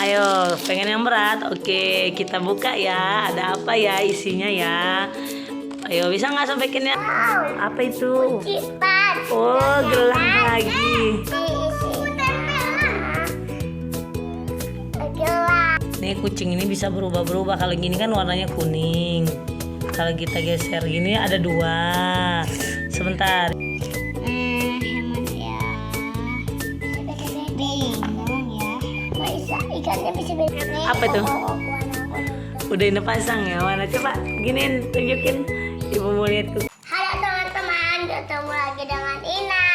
Ayo, pengen yang berat? Oke, kita buka ya. Ada apa ya isinya ya? Ayo, bisa nggak sampekinnya? Apa itu? Oh, gelang lagi. Nih kucing ini bisa berubah-berubah. Kalau gini kan warnanya kuning. Kalau kita geser gini ada dua. Sebentar. Hemat ya. Bingung ya. Ikannya bisa beda. Apa itu? Udah ini pasang ya. Mana coba giniin, tunjukin. Ibu mau lihat tuh. Halo teman-teman, ketemu lagi dengan Ina.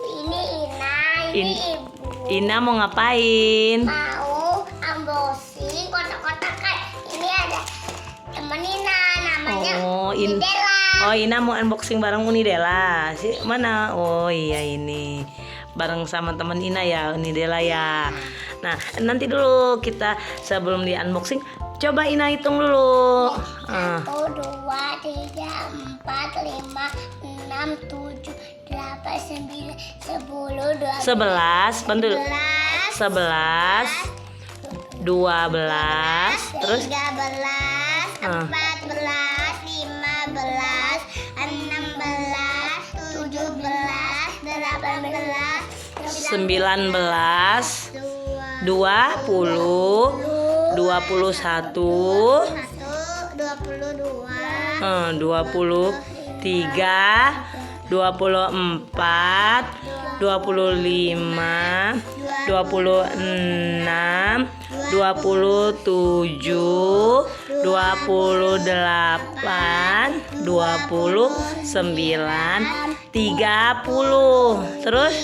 Ini Ina, ini Ibu. Ina mau ngapain? Mau unboxing kotak-kotak kan. Ini ada temen Ina, namanya Unidela. Oh, Ina mau unboxing bareng Unidela. Mana? Oh iya ini. Bareng sama teman Ina ya, Unidela ya. Nah, nanti dulu kita sebelum di unboxing, coba Ina hitung dulu. 1, 2, 3, 4, 5, 6, 7, 8, 9, 10, 12, 11, bantu. 11, 12, terus 13, 14, 15, 16, 17, 18, 19, 20, 21, 23, 24, 25, 26, 27, 28, 29, 30, terus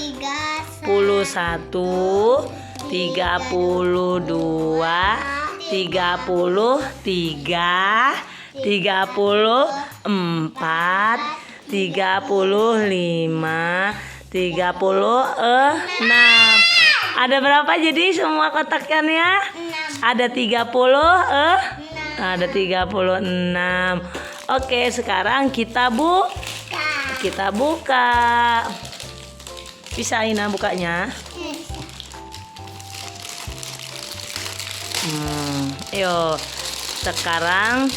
31, 32, 33, 34, 35, 36. Ada berapa jadi semua kotakannya? Ada 30, ada 36. Oke, sekarang kita buka. Bisa Ina bukanya? Ayo. Sekarang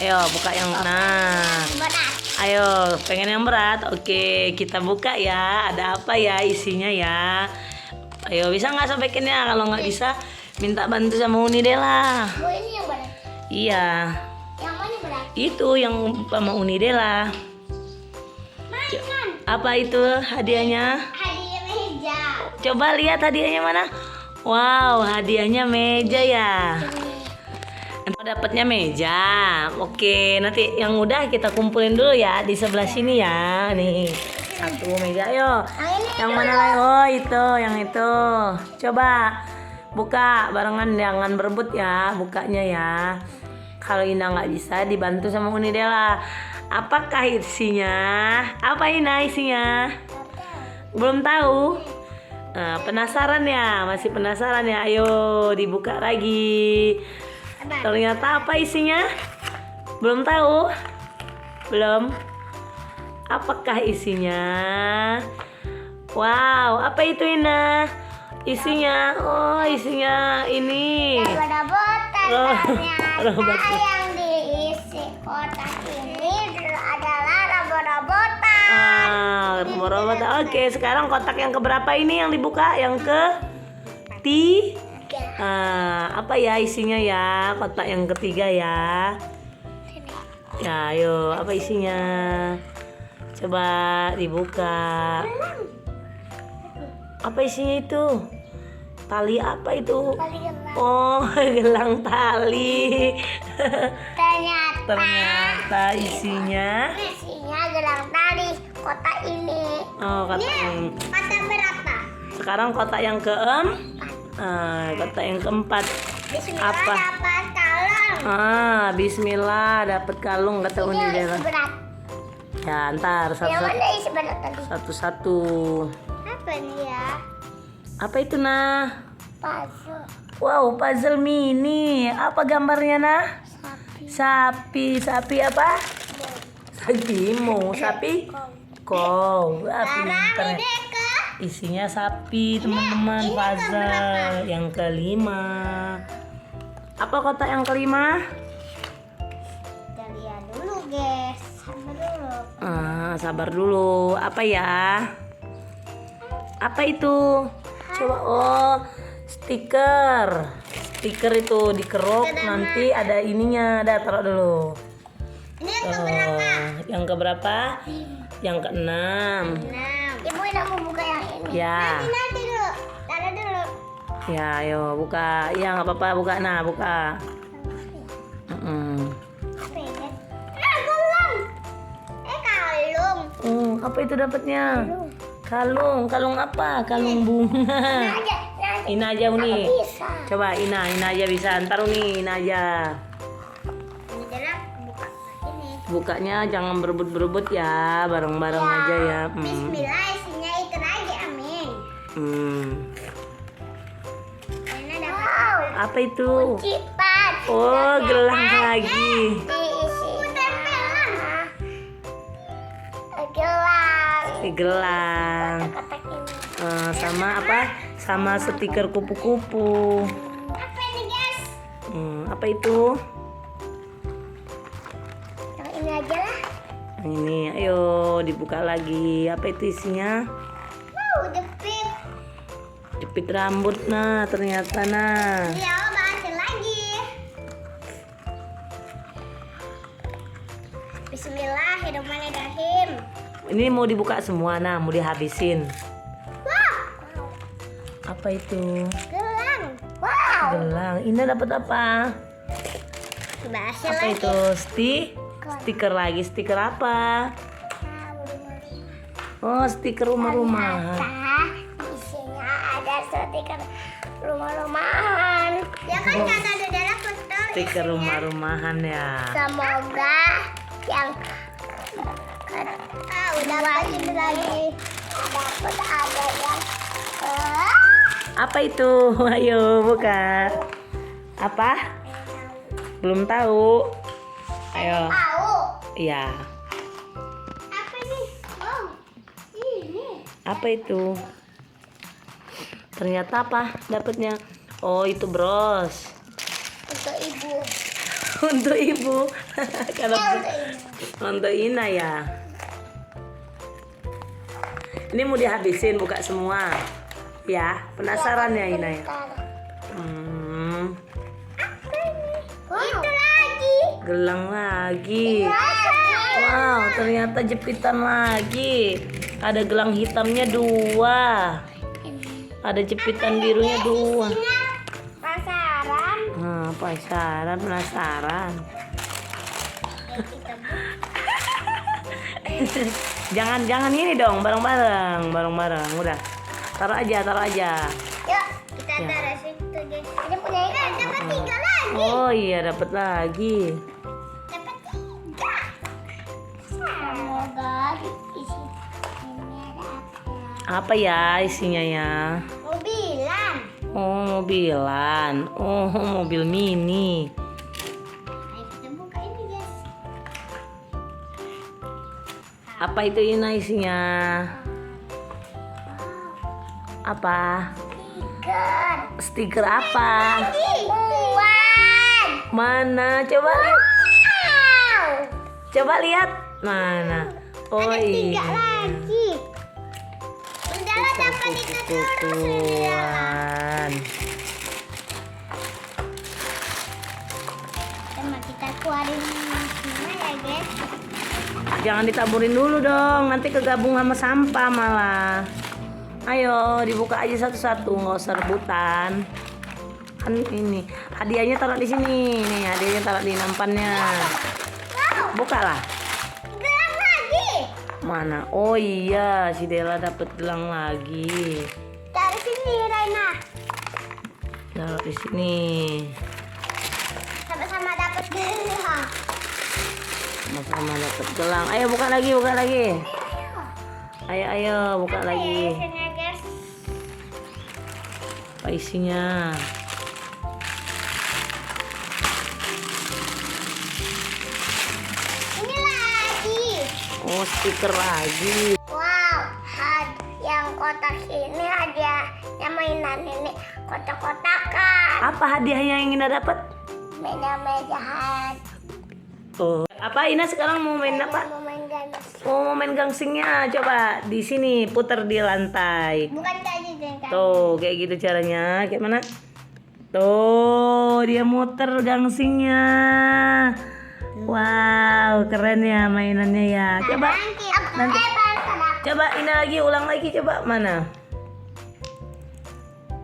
ayo buka yang ayo, pengen yang berat? Oke, kita buka ya. Ada apa ya isinya ya? Ayo, bisa nggak sampekinnya? Kalau nggak bisa, minta bantu sama Unidela. Ini yang berat. Iya. Yang mana berat? Itu yang sama Unidela. Mainan. Apa itu hadiahnya? Hadiah meja. Coba lihat hadiahnya mana? Wow, hadiahnya meja ya. Dapatnya meja. Oke, nanti yang udah kita kumpulin dulu ya di sebelah sini ya. Nih, satu meja. Ayo. Yang mana lagi? Oh, itu, yang itu. Coba buka barengan, jangan berebut ya bukanya ya. Kalau Ina nggak bisa, dibantu sama Unidela. Apakah isinya? Apa Ina isinya? Belum tahu. Nah, penasaran ya? Masih penasaran ya? Ayo dibuka lagi. Ternyata apa isinya? Belum tahu? Belum? Apakah isinya? Wow, apa itu Ina? Isinya? Oh, isinya ini. Ternyata yang diisi kotak ini adalah robot-robotan. Robot-robotan. Oke, sekarang kotak yang keberapa ini yang dibuka? Yang ke apa ya isinya ya? Kotak yang ketiga ya. Ya, ayo, apa isinya? Coba dibuka. Apa isinya itu? Tali apa itu? Oh, gelang tali. Ternyata isinya gelang tali kotak ini. Oh, kotak berapa? Sekarang kotak yang kotak yang keempat. Bismillah, apa? dapat kalung. Bismillah dapat kalung kata Unidela. Ya, ntar Yang mana isi berat tadi? satu-satu. Apa dia? Apa itu nah? Puzzle. Wow, puzzle mini. Apa gambarnya nah? Sapi apa? Sapi. Sapi? Kau. Pintar. Isinya sapi, teman-teman. ini Puzzle yang kelima. Apa kotak yang kelima? Kita lihat dulu, guys. Sabar dulu. Sabar dulu. Apa ya? Apa itu? Coba. Oh, stiker. Stiker itu dikerok, nanti ada ininya. Ada, taruh dulu. Ini yang keberapa? Yang keberapa? Yang keenam. 6. Ibu udah mau buka yang ini. Ya. Nanti dulu. Taruh dulu. Ya, ayo buka. Ya, nggak apa-apa, buka. Nah, buka. Apa ini? Kalung. Kalung. Apa itu dapatnya? Kalung. Kalung apa? Kalung bunga. Ina aja nih. Bisa. Coba Ina aja bisa. Ntar nih Ina aja. Ini adalah buka ini. Bukanya jangan berebut-berebut ya, bareng-bareng aja ya. Bismillah, isinya itu lagi, amin. Ini dapat Apa itu? cipat. Oh, gelang lagi. Diisi tempelan. Gelang. Gelang. Kotak ini. Sama apa? Sama stiker kupu-kupu. Apa ini, guys? Apa itu? Yang ini aja lah. Ini, ayo dibuka lagi. Apa itu isinya? Wow, jepit. Jepit rambut. Nah, ternyata nah. Ya, bahasin lagi. Bismillahirrahmanirrahim. Ini mau dibuka semua, nah, mau dihabisin. Wow, Apa itu? gelang. Wow. Gelang. Ina dapat apa? Bahasin Apa lagi. itu? Stiker lagi. Stiker apa? Oh, stiker rumah-rumahan. Isinya ada stiker rumah-rumahan. Ya kan kata ada foto. Stiker rumah-rumahan ya. Semoga yang udah lagi dapat ada yang Apa itu? Ayo buka. Apa? Belum tahu. Ayo. tahu. Iya. Apa nih? Oh, ini. Apa itu? Ternyata apa dapatnya? Oh, itu bros. Untuk ibu. Untuk ibu. Kalau Untuk ibu. untuk Ina ya. Ini mau dihabisin buka semua. Ya, penasaran ya Ina ya. Itu lagi. Gelang lagi. Wow, ternyata jepitan lagi. Ada gelang hitamnya 2. Ada jepitan birunya 2. Pasaran. Nah, penasaran. Jangan ini dong, bareng-bareng. Udah. Taruh aja. Yuk, kita taruh situ guys. Ini punya dapat 3 lagi. Oh iya, dapat lagi. Dapat 3. Semoga isi ini ada apa? Apa ya isinya ya? Mobilan. Oh, mobilan. Oh, mobil mini. Ayo kita buka ini guys. Apa itu Ina isinya? Apa? Stiker apa? Buan. Mana? Coba lihat. Wow. Coba lihat. Mana? Oh Ada 3 iya. lagi. Udahlah dapat itu terus. Kukuan. Sama kita keluarin semua ya guys. Jangan ditaburin dulu dong, nanti kegabung sama sampah malah. Ayo dibuka aja satu-satu, nggak usah rebutan. Kan ini hadiahnya taruh di sini, nih hadiahnya taruh di nampannya. Wow. Buka lah. Gelang lagi. Mana? Oh iya, si Dela dapet gelang lagi. Dari sini Raina. Taruh di sini. Sama-sama dapat gelang. Sama-sama dapet gelang. Ayo buka lagi. Ayo buka lagi. Isinya guys. Apa isinya? Ini lagi. Oh, stiker lagi. Wow, yang kotak Ini hadiahnya mainan ini kotak-kotakan. Apa hadiahnya yang Ina dapat? Meja-mejahan. Oh, apa Ina sekarang mau main apa? Mau main ganas. Oh, mau main gangsingnya. Coba di sini putar di lantai. Bukan kayak gitu kan? Tuh, kayak gitu caranya. Kayak mana? Tuh, dia muter gangsingnya. Wow, keren ya mainannya ya. Coba nanti. Coba Ina lagi, ulang lagi coba. Mana?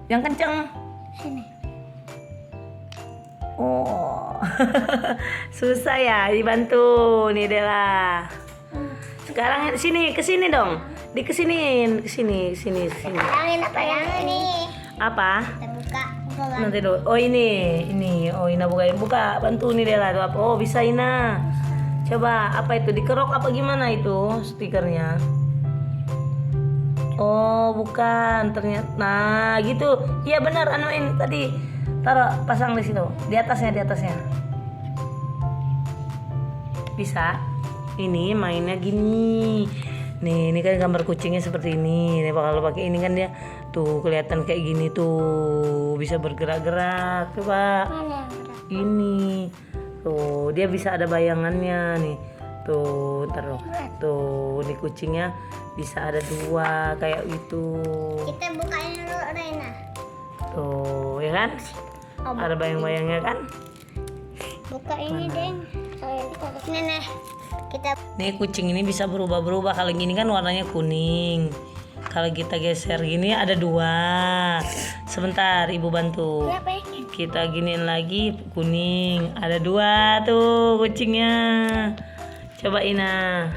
Yang kenceng. Sini. Oh. Susah ya dibantu nih Dela. Sekarang sini, ke sini dong. Dikesiniin, ke sini. Sekarang apa yang ini? Apa? Kita buka. Nanti dulu. Oh ini. Oh Ina buka. Bantu nih Dela. Tuh apa? Oh bisa Ina. Coba apa itu? Dikerok apa gimana itu stikernya? Oh bukan ternyata. Nah gitu. Iya benar anuin tadi. Taruh pasang di situ. Di atasnya. Bisa. Ini mainnya gini. Nih ini kan gambar kucingnya seperti ini. Nih kalau pakai ini kan dia tuh kelihatan kayak gini tuh, bisa bergerak-gerak. Coba Mana yang berat? ini tuh dia bisa ada bayangannya nih. Tuh taruh. Tuh ini kucingnya bisa ada 2 kayak gitu. Kita bukain dulu Rena. Tuh ya kan? Ada bayang-bayangnya kan? Buka ini Deng. Nenek. Kita Nih kucing ini bisa berubah-berubah. Kalau gini kan warnanya kuning. Kalau kita geser gini ada 2. Sebentar ibu bantu. apa ini? Kita giniin lagi kuning. Ada 2 tuh kucingnya. Coba Ina.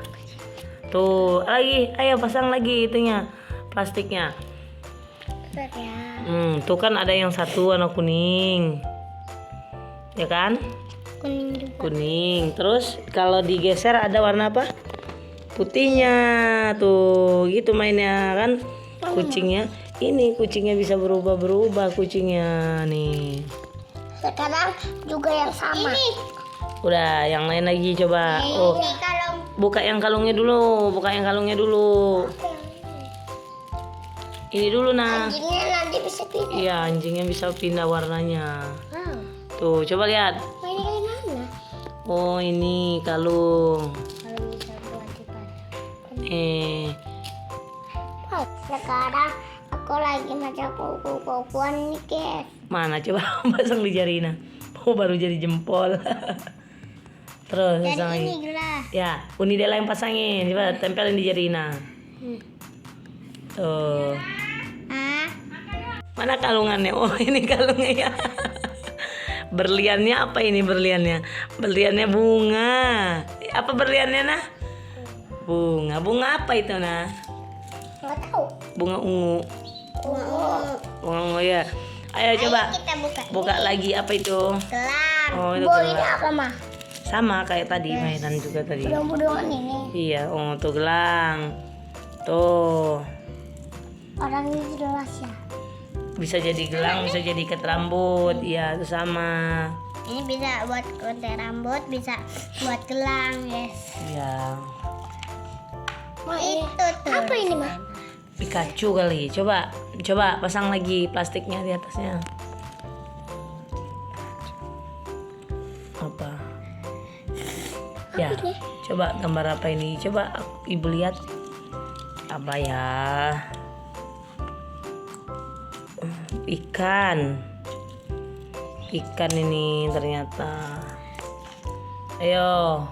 Tuh lagi. Ayo pasang lagi itunya. Plastiknya. Berat ya. Tuh kan ada yang 1 warna kuning. Ya kan? Kuning juga. Kuning. Terus kalau digeser ada warna apa? Putihnya. Tuh, gitu mainnya kan kucingnya. Ini kucingnya bisa berubah-berubah kucingnya nih. Sekarang juga yang sama. Ini. Udah, yang lain lagi coba. Oh, Ini kalau buka yang kalungnya dulu. Ini dulu nah. anjingnya nanti bisa pindah. Iya, anjingnya bisa pindah warnanya. Wow. Tuh, coba lihat. Ini kayak mana? Oh, ini kalung. Kalau bisa buat dipasang. Sekarang aku lagi macam kuku-kukuan nih guys. Mana coba pasang di jari Ina. Oh baru jadi jempol. Terus pasang Jadi lagi. ini gelas. Ya, Uni Dela yang pasangin. Coba tempelin di jari Ina. Tuh. Ah, Mana kalungannya? Oh ini kalungnya ya. Berliannya apa ini berliannya? Berliannya bunga. Apa berliannya nah? Bunga. Bunga apa itu nah? nggak tahu. Bunga ungu. Bunga ungu ya. Ayo coba. Kita buka. Buka lagi apa itu? Gelang. Oh, itu Ini gelang. apa mah? Sama kayak tadi mainan juga tadi. Budung-budungan ini. Iya, oh tuh gelang. Tuh. Orang ini jelas ya. Bisa jadi gelang, bisa jadi ikat rambut. Iya, itu sama. Ini bisa buat konten rambut, bisa buat gelang, guys. Iya. Itu tuh. Apa ini mah? Pikachu kali. Coba pasang lagi plastiknya di atasnya. Apa? Ya, coba gambar apa ini? Coba ibu lihat. Apa ya? Ikan ini ternyata. Ayo.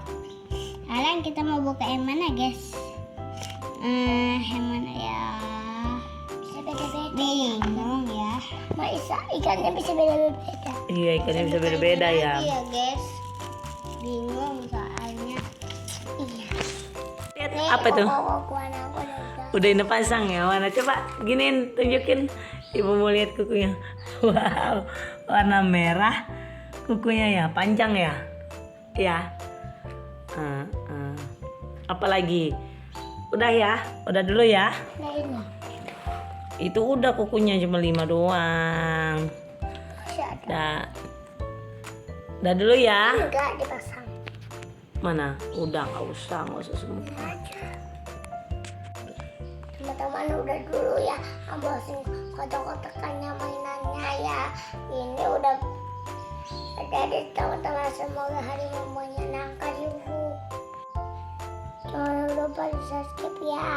Sekarang kita mau buka yang mana, guys? Yang mana ya? Bisa beda-beda. Bingung ya. Bisa ikannya bisa beda-beda. Iya, ikannya bisa beda-beda ya. Iya, guys. Bingung soalnya. Iya. Lihat apa tuh? Kukuan aku Udah Ina pasang ya. Mana coba giniin, tunjukin. Ibu mau lihat kukunya. Wow, warna merah kukunya ya, panjang ya. Ya. Apa lagi? Udah ya, udah dulu ya. Nah ini. Itu udah kukunya cuma 5 doang. Masih ada. Udah dulu ya. Enggak dipasang. Mana? Udah nggak usah semua. Teman-teman mana udah dulu ya, ambosin kotak-kotakannya mainannya ya. Ini udah ada teman-teman, semoga hari mamanya menyenangkan ibu. Jangan lupa di subscribe ya.